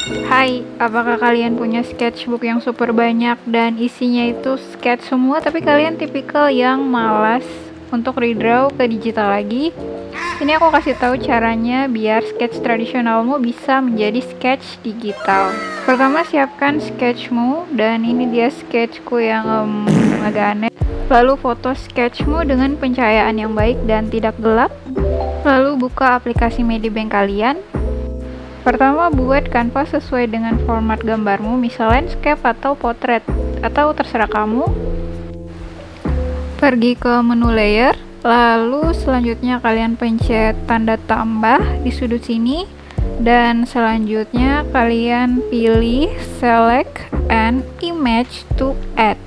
Hai, apakah kalian punya sketchbook yang super banyak dan isinya itu sketch semua tapi kalian tipikal yang malas untuk redraw ke digital lagi? Ini aku kasih tahu caranya biar sketch tradisionalmu bisa menjadi sketch digital. Pertama siapkan sketchmu, dan ini dia sketchku yang agak aneh. Lalu foto sketchmu dengan pencahayaan yang baik dan tidak gelap. Lalu buka aplikasi Medibank kalian. Pertama, buat kanvas sesuai dengan format gambarmu, misal landscape atau portrait, atau terserah kamu. Pergi ke menu layer, lalu selanjutnya kalian pencet tanda tambah di sudut sini, dan selanjutnya kalian pilih select an image to add.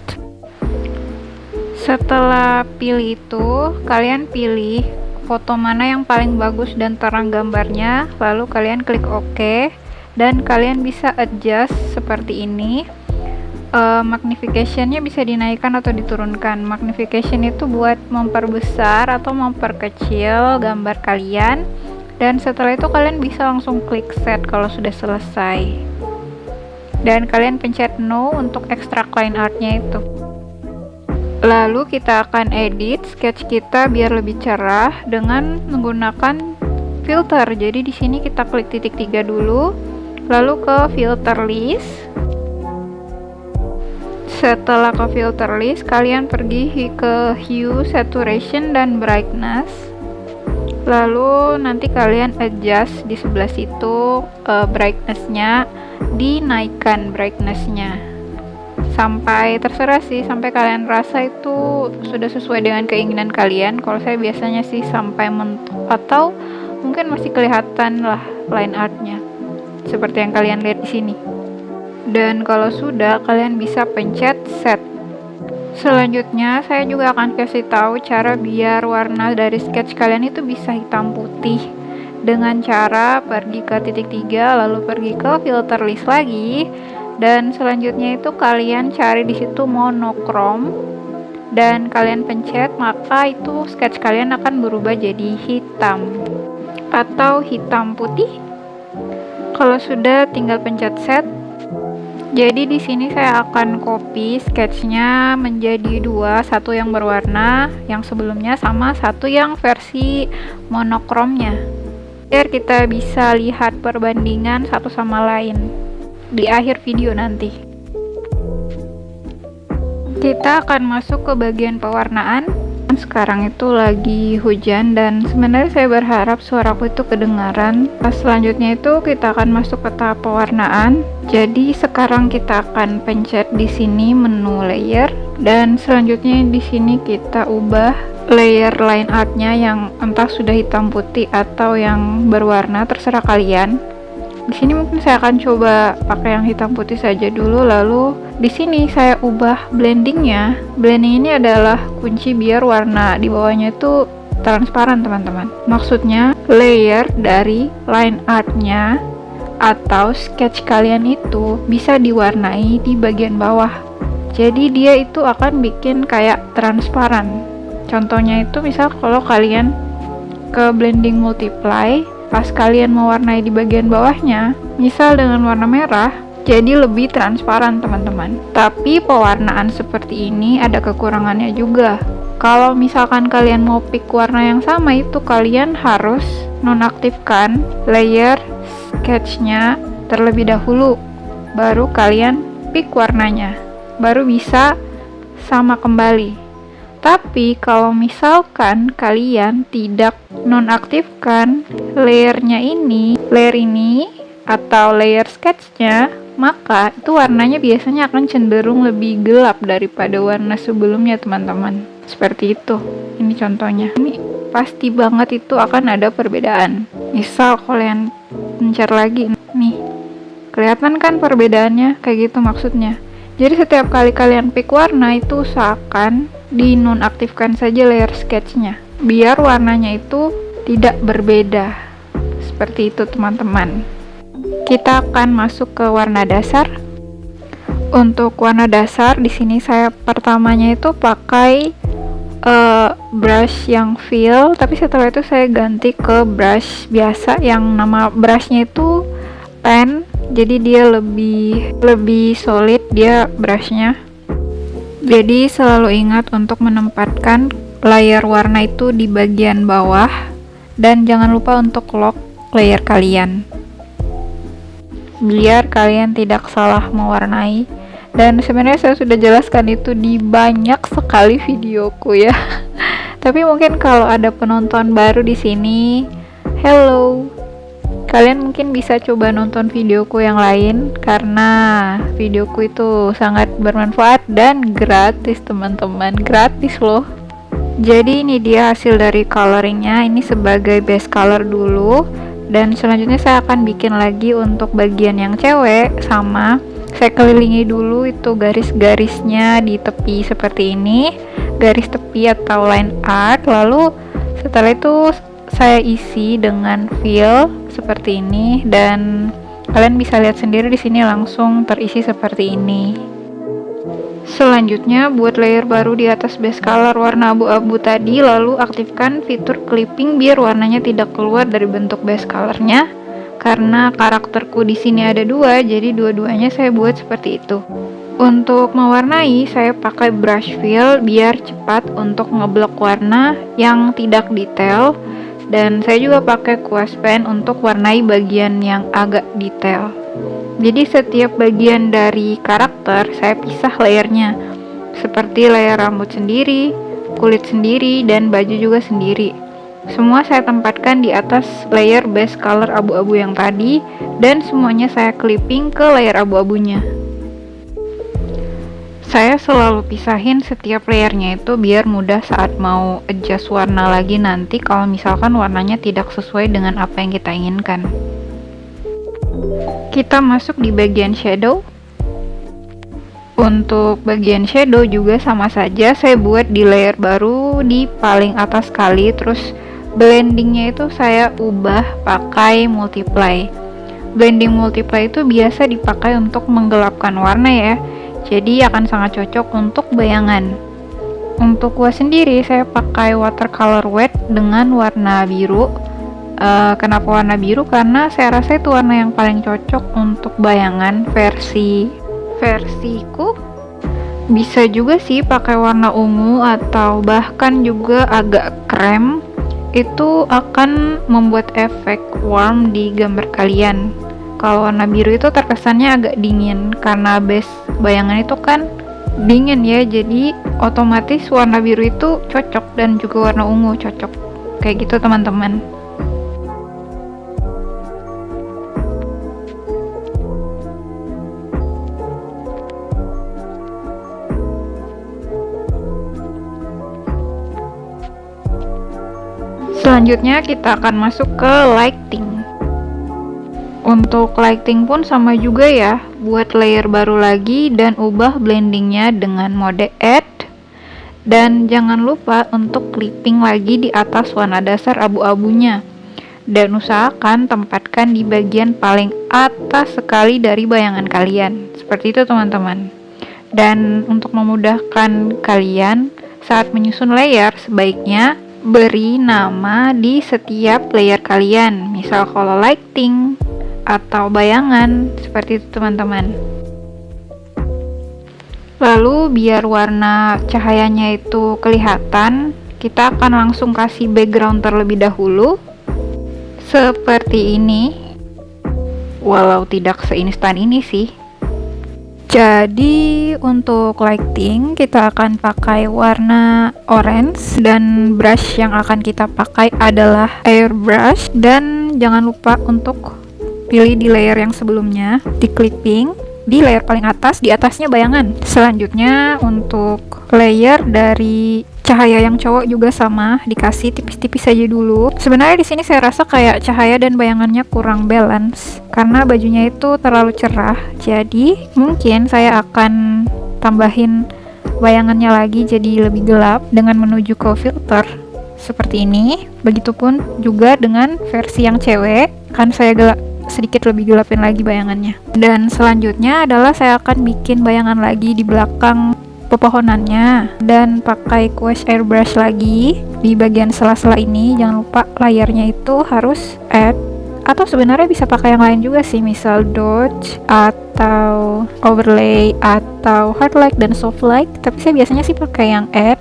Setelah pilih itu, kalian pilih foto mana yang paling bagus dan terang gambarnya, lalu kalian klik OK, dan kalian bisa adjust seperti ini. Magnification-nya bisa dinaikkan atau diturunkan. Magnification itu buat memperbesar atau memperkecil gambar kalian, dan setelah itu kalian bisa langsung klik set kalau sudah selesai, dan kalian pencet no untuk extract line artnya itu. Lalu kita akan edit sketch kita biar lebih cerah dengan menggunakan filter. Jadi di sini kita klik titik 3 dulu, lalu ke filter list. Setelah ke filter list, kalian pergi ke hue, saturation, dan brightness. Lalu nanti kalian adjust di sebelah situ brightness-nya, dinaikkan brightness-nya sampai terserah sih, sampai kalian rasa itu sudah sesuai dengan keinginan kalian. Kalau saya biasanya sih sampai mentok, atau mungkin masih kelihatan lah line artnya seperti yang kalian lihat di sini. Dan kalau sudah, kalian bisa pencet set. Selanjutnya saya juga akan kasih tahu cara biar warna dari sketch kalian itu bisa hitam putih dengan cara pergi ke titik 3, lalu pergi ke filter list lagi. Dan selanjutnya itu kalian cari di situ monochrome dan kalian pencet, maka itu sketch kalian akan berubah jadi hitam atau hitam putih. Kalau sudah, tinggal pencet set. Jadi di sini saya akan copy sketchnya menjadi dua, satu yang berwarna yang sebelumnya sama satu yang versi monochrome-nya, biar kita bisa lihat perbandingan satu sama lain di akhir video nanti. Kita akan masuk ke bagian pewarnaan. Sekarang itu lagi hujan dan sebenarnya saya berharap suaraku itu kedengaran. Selanjutnya itu kita akan masuk ke tahap pewarnaan. Jadi sekarang kita akan pencet di sini menu layer, dan selanjutnya di sini kita ubah layer line artnya yang entah sudah hitam putih atau yang berwarna, terserah kalian. Di sini mungkin saya akan coba pakai yang hitam putih saja dulu. Lalu di sini saya ubah blendingnya. Blending ini adalah kunci biar warna di bawahnya itu transparan, teman-teman. Maksudnya layer dari line artnya atau sketch kalian itu bisa diwarnai di bagian bawah. Jadi dia itu akan bikin kayak transparan. Contohnya itu misal kalau kalian ke blending multiply, pas kalian mewarnai di bagian bawahnya, misal dengan warna merah, jadi lebih transparan, teman-teman. Tapi pewarnaan seperti ini ada kekurangannya juga. Kalau misalkan kalian mau pick warna yang sama, itu kalian harus nonaktifkan layer sketchnya terlebih dahulu, baru kalian pick warnanya, baru bisa sama kembali. Tapi kalau misalkan kalian tidak nonaktifkan layer ini atau layer sketchnya, maka itu warnanya biasanya akan cenderung lebih gelap daripada warna sebelumnya, teman-teman. Seperti itu. Ini contohnya. Ini pasti banget itu akan ada perbedaan. Misal kalian pencet lagi nih, kelihatan kan perbedaannya? Kayak gitu maksudnya. Jadi setiap kali kalian pick warna itu usahakan dinonaktifkan saja layer sketchnya, biar warnanya itu tidak berbeda. Seperti itu, teman-teman. Kita akan masuk ke warna dasar. Untuk warna dasar di sini saya pertamanya itu pakai brush yang fill, tapi setelah itu saya ganti ke brush biasa yang nama brushnya itu pen jadi dia lebih solid dia brushnya. Jadi selalu ingat untuk menempatkan layer warna itu di bagian bawah, dan jangan lupa untuk lock layer kalian biar kalian tidak salah mewarnai. Dan sebenarnya saya sudah jelaskan itu di banyak sekali videoku ya. Tapi mungkin kalau ada penonton baru di sini, hello, kalian mungkin bisa coba nonton videoku yang lain karena videoku itu sangat bermanfaat dan gratis teman-teman, gratis loh. Jadi ini dia hasil dari coloringnya. Ini sebagai base color dulu, dan selanjutnya saya akan bikin lagi untuk bagian yang cewek. Sama saya kelilingi dulu itu garis-garisnya di tepi seperti ini, garis tepi atau line art. Lalu setelah itu saya isi dengan fill seperti ini, dan kalian bisa lihat sendiri di sini langsung terisi seperti ini. Selanjutnya buat layer baru di atas base color warna abu-abu tadi, lalu aktifkan fitur clipping biar warnanya tidak keluar dari bentuk base colornya. Karena karakterku di sini ada dua, jadi dua-duanya saya buat seperti itu. Untuk mewarnai, saya pakai brush fill biar cepat untuk ngeblok warna yang tidak detail, dan saya juga pakai kuas pen untuk warnai bagian yang agak detail. Jadi setiap bagian dari karakter saya pisah layernya, seperti layer rambut sendiri, kulit sendiri, dan baju juga sendiri. Semua saya tempatkan di atas layer base color abu-abu yang tadi, dan semuanya saya clipping ke layer abu-abunya. Saya selalu pisahin setiap layernya itu biar mudah saat mau adjust warna lagi nanti kalau misalkan warnanya tidak sesuai dengan apa yang kita inginkan. Kita masuk di bagian shadow. Untuk bagian shadow juga sama saja, saya buat di layer baru di paling atas sekali, terus blendingnya itu saya ubah pakai multiply. Blending multiply itu biasa dipakai untuk menggelapkan warna ya, jadi akan sangat cocok untuk bayangan. Untuk kuas sendiri saya pakai watercolor wet dengan warna biru. Kenapa warna biru? Karena saya rasa itu warna yang paling cocok untuk bayangan versiku. Bisa juga sih pakai warna ungu atau bahkan juga agak krem. Itu akan membuat efek warm di gambar kalian. Kalau warna biru itu terkesannya agak dingin karena base bayangan itu kan dingin ya, jadi otomatis warna biru itu cocok, dan juga warna ungu cocok. Kayak gitu teman-teman. Selanjutnya kita akan masuk ke lighting. Untuk lighting pun sama juga ya, buat layer baru lagi dan ubah blendingnya dengan mode add, dan jangan lupa untuk clipping lagi di atas warna dasar abu-abunya, dan usahakan tempatkan di bagian paling atas sekali dari bayangan kalian, seperti itu teman-teman. Dan untuk memudahkan kalian saat menyusun layer, sebaiknya beri nama di setiap layer kalian, misal kalau lighting atau bayangan, seperti itu teman-teman. Lalu biar warna cahayanya itu kelihatan, kita akan langsung kasih background terlebih dahulu seperti ini, walau tidak seinstan ini sih. Jadi untuk lighting kita akan pakai warna orange, dan brush yang akan kita pakai adalah airbrush, dan jangan lupa untuk pilih di layer yang sebelumnya, di clipping di layer paling atas, di atasnya bayangan. Selanjutnya untuk layer dari cahaya yang cowok juga sama, dikasih tipis-tipis aja dulu. Sebenarnya di sini saya rasa kayak cahaya dan bayangannya kurang balance karena bajunya itu terlalu cerah. Jadi mungkin saya akan tambahin bayangannya lagi jadi lebih gelap dengan menuju ke filter seperti ini. Begitupun juga dengan versi yang cewek, kan saya sedikit lebih gelapin lagi bayangannya. Dan selanjutnya adalah saya akan bikin bayangan lagi di belakang pepohonannya, dan pakai kuas airbrush lagi di bagian sela-sela ini. Jangan lupa layarnya itu harus add atau sebenarnya bisa pakai yang lain juga sih, misal dodge atau overlay atau highlight dan soft light, tapi saya biasanya sih pakai yang add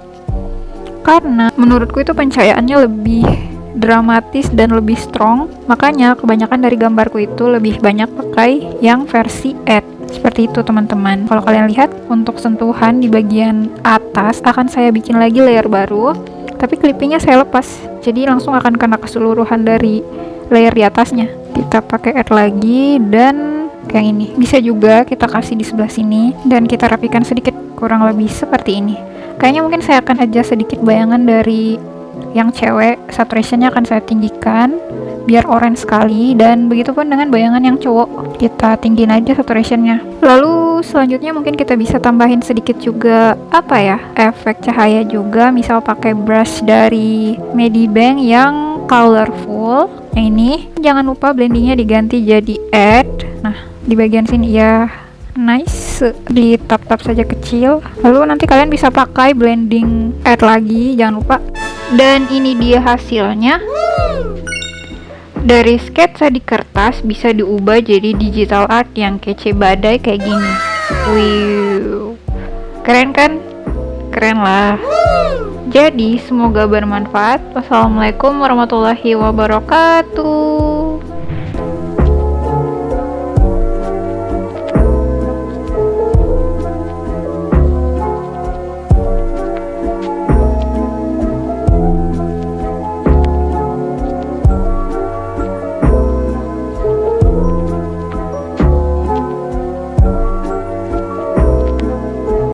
karena menurutku itu pencahayaannya lebih dramatis dan lebih strong, makanya kebanyakan dari gambarku itu lebih banyak pakai yang versi add. Seperti itu teman-teman. Kalau kalian lihat, untuk sentuhan di bagian atas akan saya bikin lagi layer baru, tapi clippingnya saya lepas, jadi langsung akan kena keseluruhan dari layer di atasnya. Kita pakai add lagi, dan kayak ini bisa juga kita kasih di sebelah sini dan kita rapikan sedikit, kurang lebih seperti ini. Kayaknya mungkin saya akan adjust sedikit bayangan dari yang cewek, saturationnya akan saya tinggikan biar orange sekali, dan begitupun dengan bayangan yang cowok, kita tinggiin aja saturationnya. Lalu selanjutnya mungkin kita bisa tambahin sedikit juga efek cahaya juga, misal pakai brush dari Medibank yang colorful. Yang ini jangan lupa blendingnya diganti jadi add. Nah, di bagian sini ya, nice, di tap-tap saja kecil. Lalu nanti kalian bisa pakai blending add lagi, jangan lupa. Dan ini dia hasilnya. Dari sketsa di kertas bisa diubah jadi digital art yang kece badai kayak gini. Wow, keren kan? Keren lah. Jadi semoga bermanfaat. Wassalamualaikum warahmatullahi wabarakatuh.